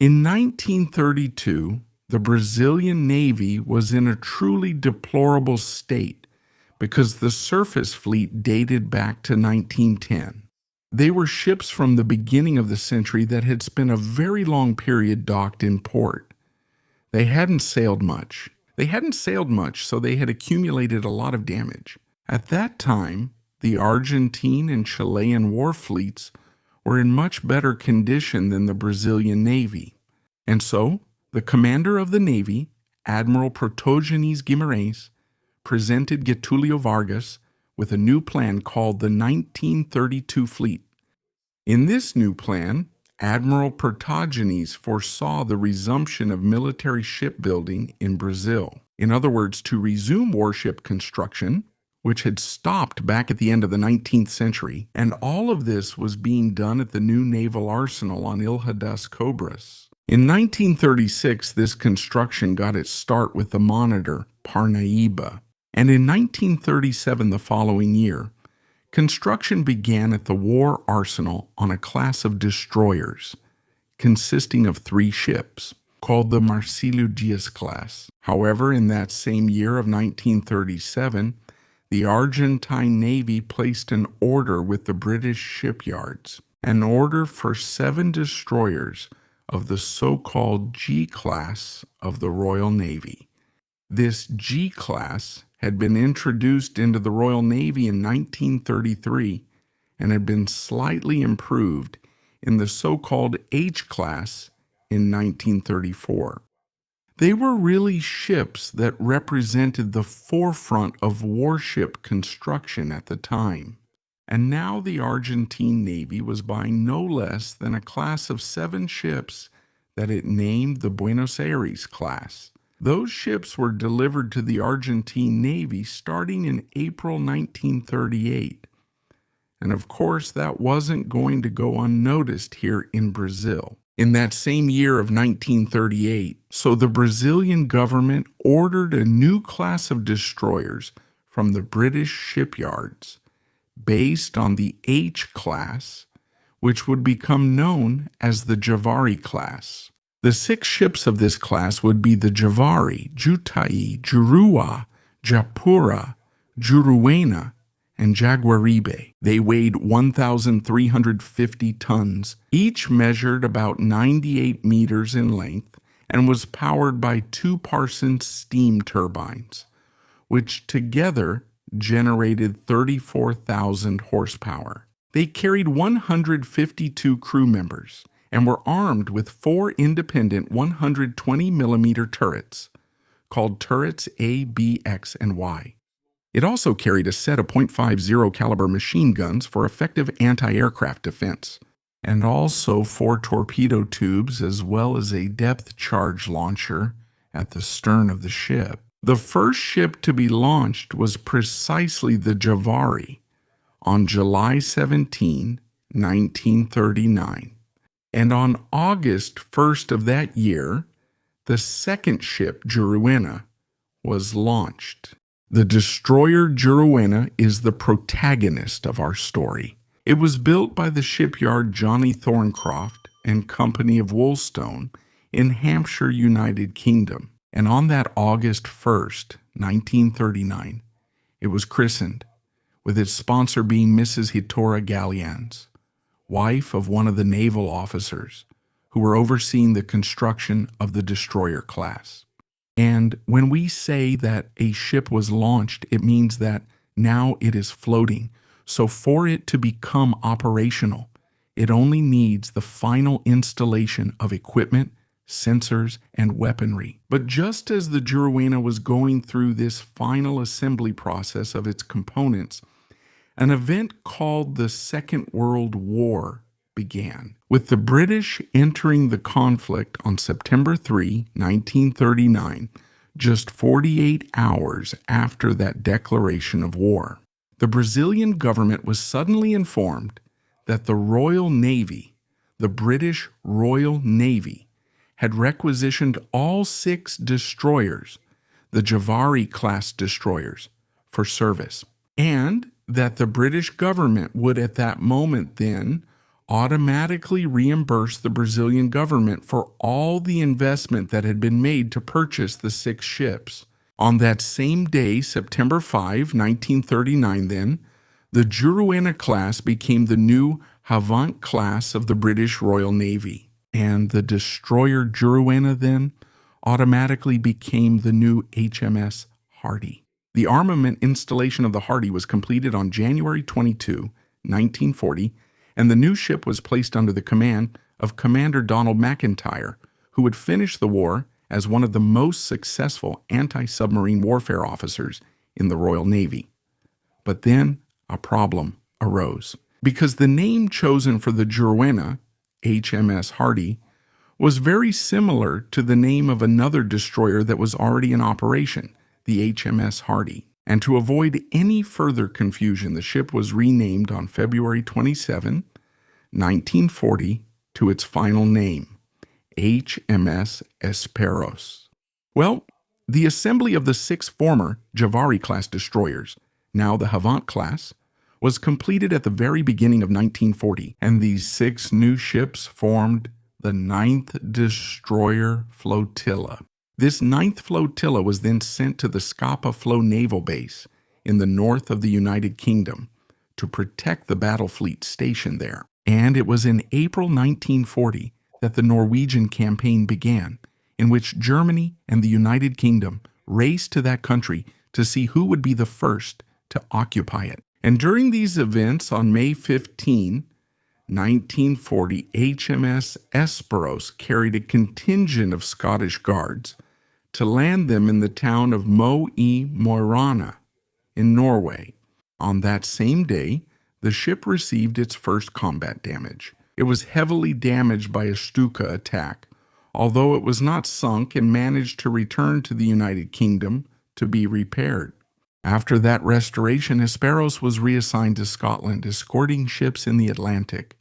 In 1932, the Brazilian Navy was in a truly deplorable state because the surface fleet dated back to 1910. They were ships from the beginning of the century that had spent a very long period docked in port. They hadn't sailed much. So they had accumulated a lot of damage. At that time, the Argentine and Chilean war fleets were in much better condition than the Brazilian Navy. And so, the commander of the Navy, Admiral Protógenes Guimarães, presented Getúlio Vargas with a new plan called the 1932 Fleet. In this new plan, Admiral Protógenes foresaw the resumption of military shipbuilding in Brazil. In other words, to resume warship construction, which had stopped back at the end of the 19th century, and all of this was being done at the new naval arsenal on Ilha das Cobras. In 1936, this construction got its start with the monitor Parnaíba, and in 1937, the following year, construction began at the war arsenal on a class of destroyers, consisting of 3 ships, called the Marcílio Dias class. However, in that same year of 1937, the Argentine Navy placed an order with the British shipyards, an order for 7 destroyers of the so-called G class of the Royal Navy. This G class had been introduced into the Royal Navy in 1933 and had been slightly improved in the so-called H class in 1934. They were really ships that represented the forefront of warship construction at the time. And now the Argentine Navy was buying no less than a class of 7 ships that it named the Buenos Aires class. Those ships were delivered to the Argentine Navy starting in April 1938. And of course, that wasn't going to go unnoticed here in Brazil. In that same year of 1938, so the Brazilian government ordered a new class of destroyers from the British shipyards based on the H class, which would become known as the Javari class. The 6 ships of this class would be the Javari, Jutai, Juruá, Japura, Juruena, and Jaguaribe. They weighed 1,350 tons. Each measured about 98 meters in length and was powered by 2 Parsons steam turbines, which together generated 34,000 horsepower. They carried 152 crew members and were armed with 4 independent 120-millimeter turrets, called turrets A, B, X, and Y. It also carried a set of .50 caliber machine guns for effective anti-aircraft defense, and also 4 torpedo tubes as well as a depth charge launcher at the stern of the ship. The first ship to be launched was precisely the Javari on July 17, 1939. And on August 1st of that year, the second ship, Juruena, was launched. The destroyer Juruena is the protagonist of our story. It was built by the shipyard Johnny Thorncroft and Company of Woolstone in Hampshire, United Kingdom. And on that August 1st, 1939, it was christened, with its sponsor being Mrs. Hitora Galleans, wife of one of the naval officers who were overseeing the construction of the destroyer class. And when we say that a ship was launched, it means that now it is floating. So for it to become operational, it only needs the final installation of equipment, sensors, and weaponry. But just as the Juruena was going through this final assembly process of its components, an event called the Second World War began, with the British entering the conflict on September 3, 1939, just 48 hours after that declaration of war. The Brazilian government was suddenly informed that the Royal Navy, the British Royal Navy, had requisitioned all 6 destroyers, the Javari-class destroyers, for service, and that the British government would at that moment then automatically reimbursed the Brazilian government for all the investment that had been made to purchase the 6 ships. On that same day, September 5, 1939 then, the Juruena class became the new Havant class of the British Royal Navy, and the destroyer Juruena then automatically became the new HMS Hardy. The armament installation of the Hardy was completed on January 22, 1940, and the new ship was placed under the command of Commander Donald McIntyre, who would finish the war as one of the most successful anti-submarine warfare officers in the Royal Navy. But then a problem arose, because the name chosen for the Juruena, HMS Hardy, was very similar to the name of another destroyer that was already in operation, the HMS Hardy. And to avoid any further confusion, the ship was renamed on February 27, 1940, to its final name, HMS Esperos. Well, the assembly of the 6 former Javari-class destroyers, now the Havant class, was completed at the very beginning of 1940, and these 6 new ships formed the 9th Destroyer Flotilla. This 9th flotilla was then sent to the Scapa Flow Naval Base in the north of the United Kingdom to protect the battle fleet stationed there. And it was in April 1940 that the Norwegian campaign began, in which Germany and the United Kingdom raced to that country to see who would be the first to occupy it. And during these events on May 15, 1940, HMS Esperos carried a contingent of Scottish guards to land them in the town of Mo I Morana in Norway. On that same day, the ship received its first combat damage. It was heavily damaged by a Stuka attack, although it was not sunk and managed to return to the United Kingdom to be repaired. After that restoration, Esperos was reassigned to Scotland, escorting ships in the Atlantic.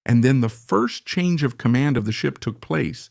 And then the first change of command of the ship took place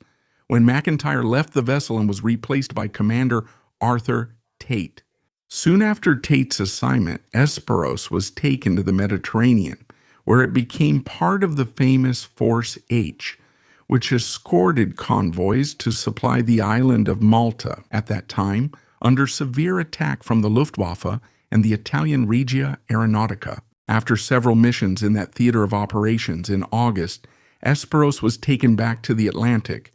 when McIntyre left the vessel and was replaced by Commander Arthur Tate. Soon after Tate's assignment, Esperos was taken to the Mediterranean, where it became part of the famous Force H, which escorted convoys to supply the island of Malta at that time under severe attack from the Luftwaffe and the Italian Regia Aeronautica. After several missions in that theater of operations in August, Esperos was taken back to the Atlantic,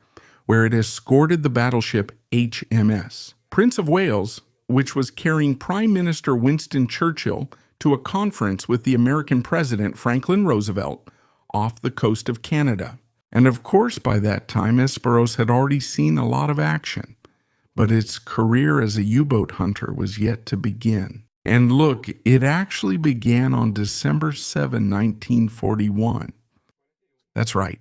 where it escorted the battleship HMS Prince of Wales, which was carrying Prime Minister Winston Churchill to a conference with the American President Franklin Roosevelt off the coast of Canada. And of course, by that time, Esperos had already seen a lot of action, but its career as a U-boat hunter was yet to begin. And look, it actually began on December 7, 1941. That's right,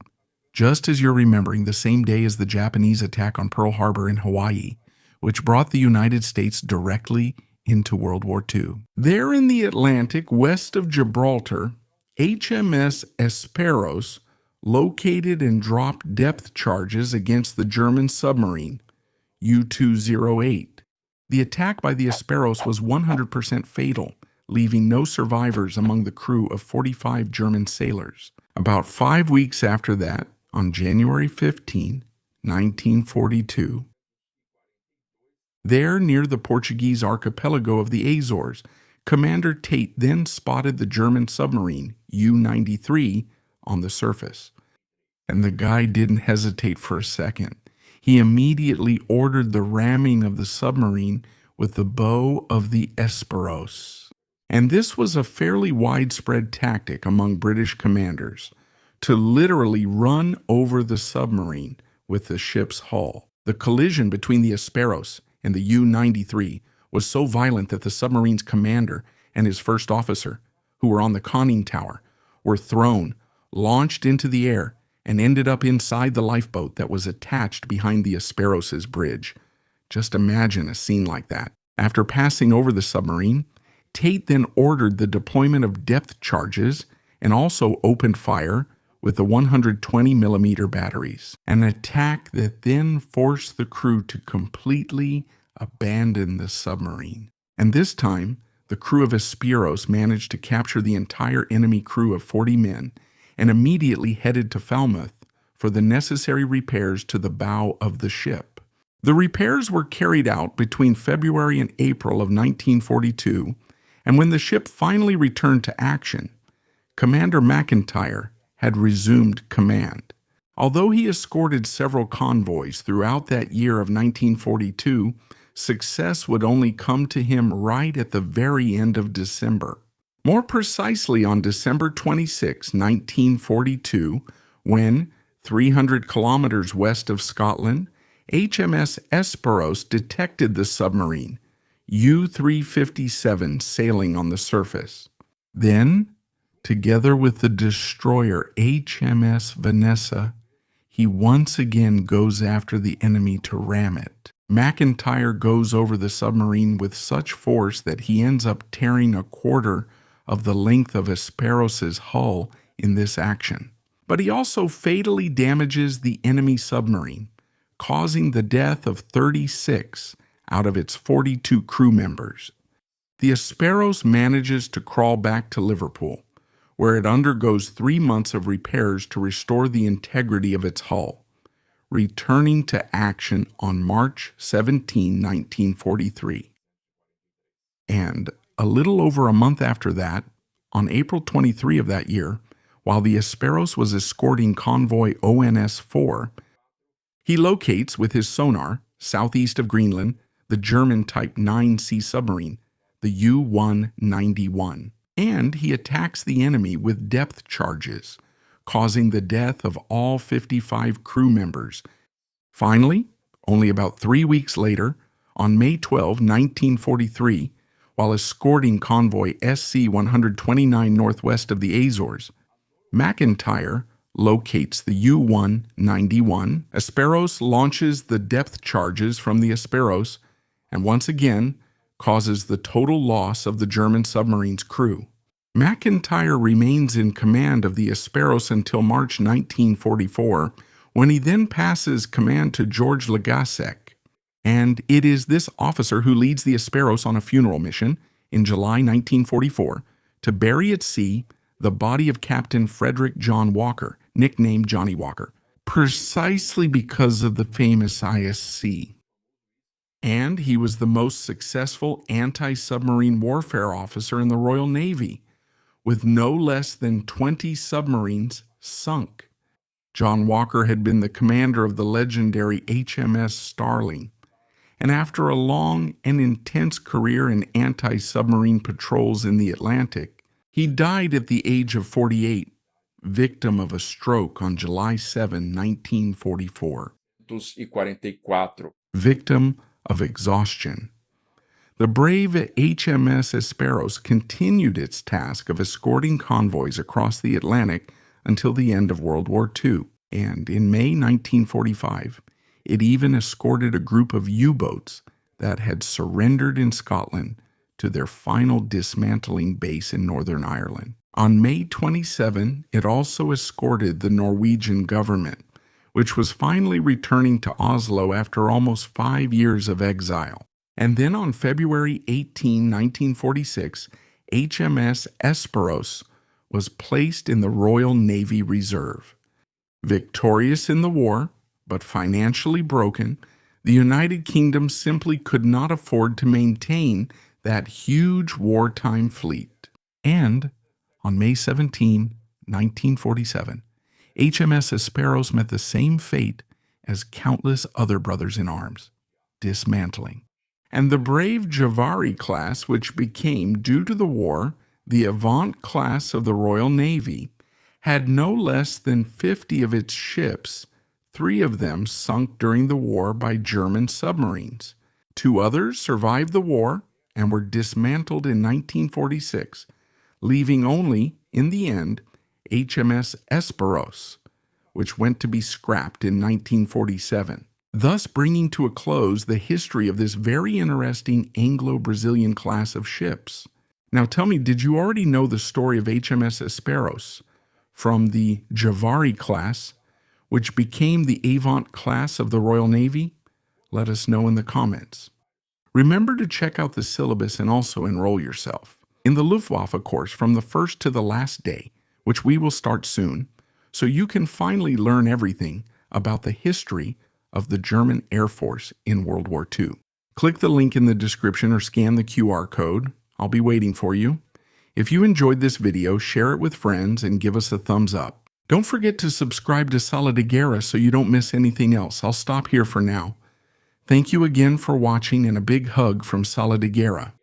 just as you're remembering, the same day as the Japanese attack on Pearl Harbor in Hawaii, which brought the United States directly into World War II. There in the Atlantic, west of Gibraltar, HMS Esperos located and dropped depth charges against the German submarine U-208. The attack by the Esperos was 100% fatal, leaving no survivors among the crew of 45 German sailors. About 5 weeks after that, on January 15, 1942, there near the Portuguese archipelago of the Azores, Commander Tate then spotted the German submarine U-93 on the surface. And the guy didn't hesitate for a second. He immediately ordered the ramming of the submarine with the bow of the Esperos. And this was a fairly widespread tactic among British commanders, to literally run over the submarine with the ship's hull. The collision between the Esperos and the U-93 was so violent that the submarine's commander and his first officer, who were on the conning tower, were thrown, launched into the air, and ended up inside the lifeboat that was attached behind the Esperos' bridge. Just imagine a scene like that. After passing over the submarine, Tate then ordered the deployment of depth charges and also opened fire with the 120mm batteries, an attack that then forced the crew to completely abandon the submarine. And this time, the crew of Esperos managed to capture the entire enemy crew of 40 men and immediately headed to Falmouth for the necessary repairs to the bow of the ship. The repairs were carried out between February and April of 1942, and when the ship finally returned to action, Commander McIntyre had resumed command. Although he escorted several convoys throughout that year of 1942, success would only come to him right at the very end of December. More precisely on December 26, 1942, when, 300 kilometers west of Scotland, HMS Esperos detected the submarine, U-357, sailing on the surface. Then, together with the destroyer HMS Vanessa, he once again goes after the enemy to ram it. McIntyre goes over the submarine with such force that he ends up tearing a quarter of the length of Esperos' hull in this action. But he also fatally damages the enemy submarine, causing the death of 36 out of its 42 crew members. The Esperos manages to crawl back to Liverpool, where it undergoes 3 months of repairs to restore the integrity of its hull, returning to action on March 17, 1943. And a little over a month after that, on April 23 of that year, while the Esperos was escorting convoy ONS-4, he locates with his sonar, southeast of Greenland, the German Type 9C submarine, the U-191, and he attacks the enemy with depth charges, causing the death of all 55 crew members. Finally, only about 3 weeks later, on May 12, 1943, while escorting convoy SC-129 northwest of the Azores, McIntyre locates the U-191. Esperos launches the depth charges from the Esperos and once again causes the total loss of the German submarine's crew. McIntyre remains in command of the Esperos until March 1944, when he then passes command to George Legasek. And it is this officer who leads the Esperos on a funeral mission in July 1944 to bury at sea the body of Captain Frederick John Walker, nicknamed Johnny Walker, precisely because of the famous ISC. And he was the most successful anti-submarine warfare officer in the Royal Navy, with no less than 20 submarines sunk. John Walker had been the commander of the legendary HMS Starling, and after a long and intense career in anti-submarine patrols in the Atlantic, he died at the age of 48, victim of a stroke on July 7, 1944. Victim of exhaustion. The brave HMS Esperos continued its task of escorting convoys across the Atlantic until the end of World War II, and in May 1945, it even escorted a group of U-boats that had surrendered in Scotland to their final dismantling base in Northern Ireland. On May 27, it also escorted the Norwegian government, which was finally returning to Oslo after almost 5 years of exile. And then on February 18, 1946, HMS Esperos was placed in the Royal Navy Reserve. Victorious in the war, but financially broken, the United Kingdom simply could not afford to maintain that huge wartime fleet. And on May 17, 1947, HMS Esperos met the same fate as countless other brothers in arms, dismantling. And the brave Javari class, which became, due to the war, the Avant class of the Royal Navy, had no less than 50 of its ships, 3 of them sunk during the war by German submarines. 2 others survived the war and were dismantled in 1946, leaving only, in the end, HMS Esperos, which went to be scrapped in 1947, thus bringing to a close the history of this very interesting Anglo-Brazilian class of ships. Now tell me, did you already know the story of HMS Esperos from the Javari class, which became the Avant class of the Royal Navy? Let us know in the comments. Remember to check out the syllabus and also enroll yourself in the Luftwaffe course from the first to the last day, which we will start soon, so you can finally learn everything about the history of the German Air Force in World War II. Click the link in the description or scan the QR code. I'll be waiting for you. If you enjoyed this video, share it with friends and give us a thumbs up. Don't forget to subscribe to Sala de Guerra so you don't miss anything else. I'll stop here for now. Thank you again for watching and a big hug from Sala de Guerra.